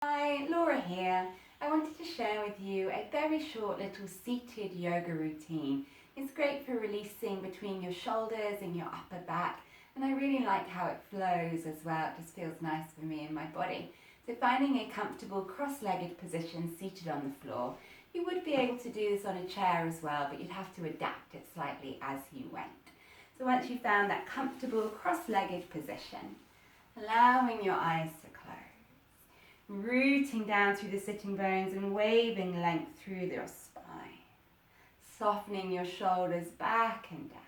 Hi, Laura here. I wanted to share with you a very short little seated yoga routine. It's great for releasing between your shoulders and your upper back, and I really like how it flows as well. It just feels nice for me and my body. So finding a comfortable cross-legged position seated on the floor. You would be able to do this on a chair as well, but you'd have to adapt it slightly as you went. So once you've found that comfortable cross-legged position, allowing your eyes to close. Rooting down through the sitting bones and waving length through your spine. Softening your shoulders back and down.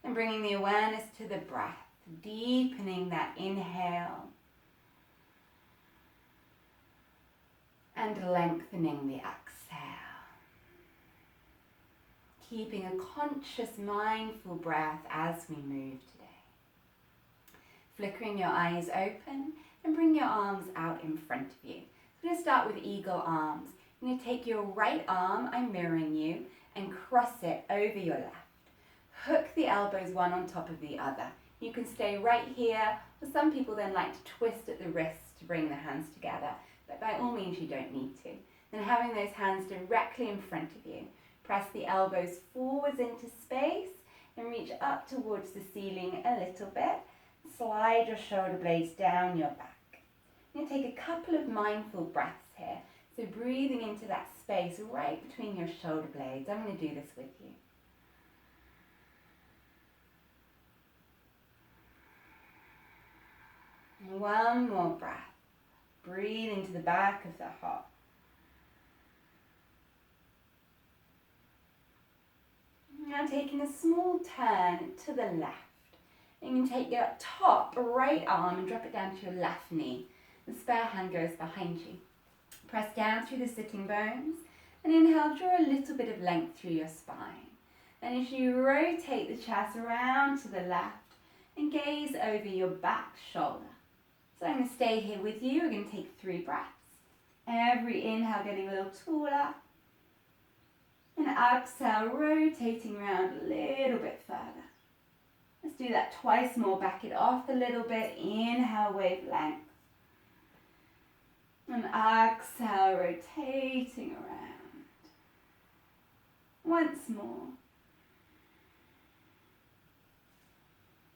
And bringing the awareness to the breath, deepening that inhale. And lengthening the exhale. Keeping a conscious, mindful breath as we move today. Flickering your eyes open. And bring your arms out in front of you. So I'm going to start with eagle arms. I'm going to take your right arm, I'm mirroring you, and cross it over your left. Hook the elbows one on top of the other. You can stay right here, or some people then like to twist at the wrists to bring the hands together, but by all means you don't need to. Then having those hands directly in front of you, press the elbows forwards into space and reach up towards the ceiling a little bit. Slide your shoulder blades down your back. I'm going to take a couple of mindful breaths here. So breathing into that space right between your shoulder blades. I'm going to do this with you. And one more breath. Breathe into the back of the heart. Now taking a small turn to the left. You can take your top right arm and drop it down to your left knee. The spare hand goes behind you. Press down through the sitting bones and inhale, draw a little bit of length through your spine. And as you rotate the chest around to the left and gaze over your back shoulder. So I'm going to stay here with you. We're going to take 3 breaths. Every inhale getting a little taller. And exhale, rotating around a little bit further. Let's do that twice more. Back it off a little bit. Inhale, wave length. And exhale, rotating around. Once more.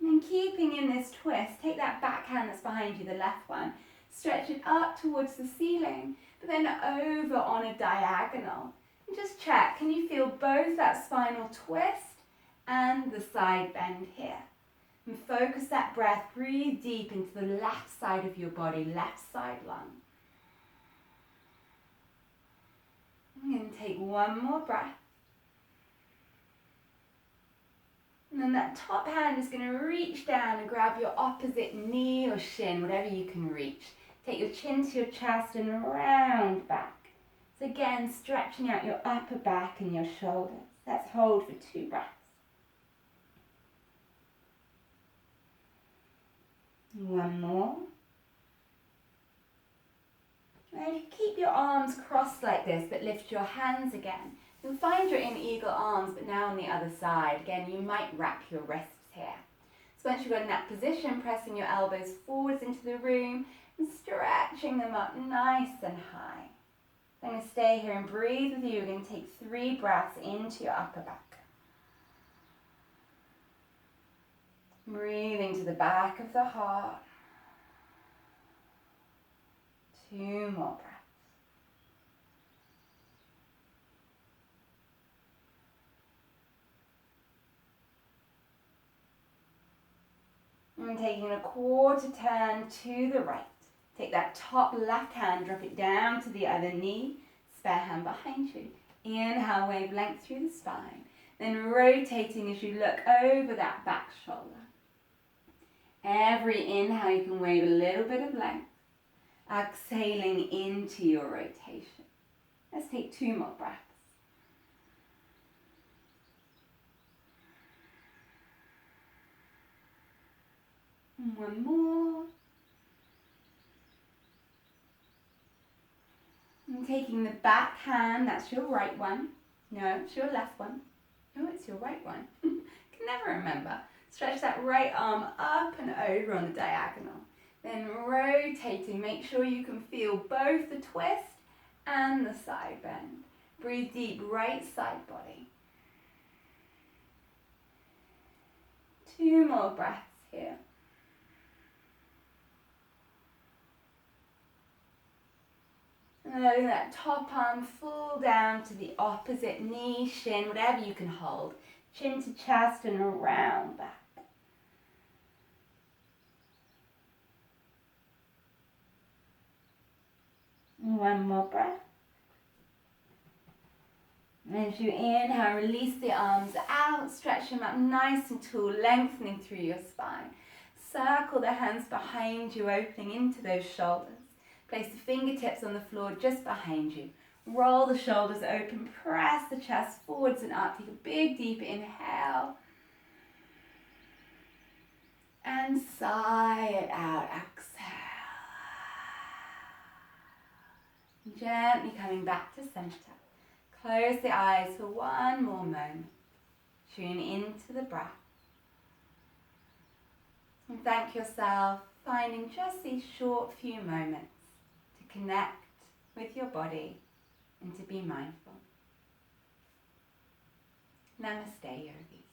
And keeping in this twist, take that back hand that's behind you, the left one. Stretch it up towards the ceiling, but then over on a diagonal. And just check, can you feel both that spinal twist and the side bend here? And focus that breath, breathe deep into the left side of your body, left side lung. I'm going to take one more breath. And then that top hand is going to reach down and grab your opposite knee or shin, whatever you can reach. Take your chin to your chest and round back. So again, stretching out your upper back and your shoulders. Let's hold for 2 breaths. One more. And you keep your arms crossed like this, but lift your hands again. You'll find you're in eagle arms, but now on the other side. Again, you might wrap your wrists here. So once you've got in that position, pressing your elbows forwards into the room and stretching them up nice and high. I'm going to stay here and breathe with you. We're going to take 3 breaths into your upper back. Breathing to the back of the heart. 2 more breaths. And taking a quarter turn to the right. Take that top left hand, drop it down to the other knee, spare hand behind you. Inhale, wave length through the spine. Then rotating as you look over that back shoulder. Every inhale you can wave a little bit of length. Exhaling into your rotation. Let's take 2 more breaths. And 1 more. And taking the back hand, that's your right one. No, it's your left one. No, it's your right one. Can never remember. Stretch that right arm up and over on the diagonal. Then rotating, make sure you can feel both the twist and the side bend. Breathe deep, right side body. 2 more breaths here. And letting that top arm fall down to the opposite knee, shin, whatever you can hold. Chin to chest and around back. One more breath. And as you inhale, release the arms out, stretch them up nice and tall, lengthening through your spine. Circle the hands behind you, opening into those shoulders. Place the fingertips on the floor just behind you. Roll the shoulders open, press the chest forwards and up. Take a big deep inhale. And sigh it out, exhale. Gently coming back to center. Close the eyes for one more moment. Tune into the breath. And thank yourself for finding just these short few moments to connect with your body and to be mindful. Namaste, yogis.